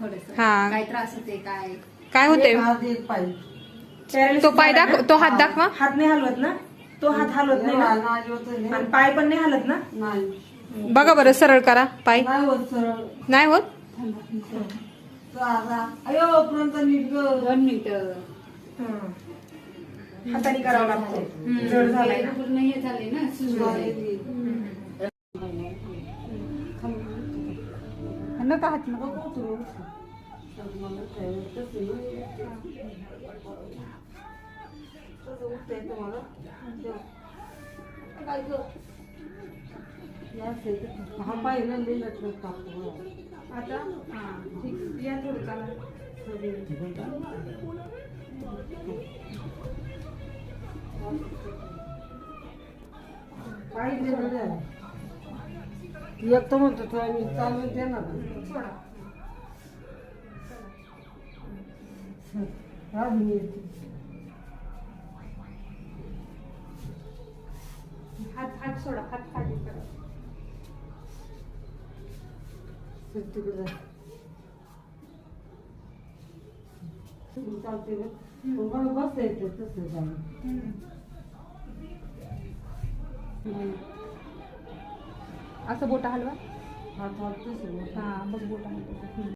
थोडस हा. काय त्रास होते काय काय होते एक पाय तो पाय दाखव, तो हात दाखवा. हात नाही हलवत ना, तो हात हलवत नाही ना, नाही होत नाही. आणि पाय पण नाही हलत ना. नाही बघा बरं, सरळ करा पाय. नाही होत सरळ. नाही होत. अयो पर्यंत नीट ग. 2 मिनिटं हाताने करावं लागतं, जड झालाय ना. पूर्ण हे झाले ना सुजले. नका हात नका. नको उतरू. मला काय तसं नाही. तसं उठता येतं मला. काय ग? या साईड हा पाय ना लई लटकत कापतो. आता ठीक, या थोडं चाला. काय दिलं एक तर म्हणतो तुला मी चालू देणार थोडा हात सोडा, हात खाली करा. तिकडे चालते मला बसता येते तसं जाऊन. असं बोटा हलवा. हात हात तसं हा बघ बोटा हलवा.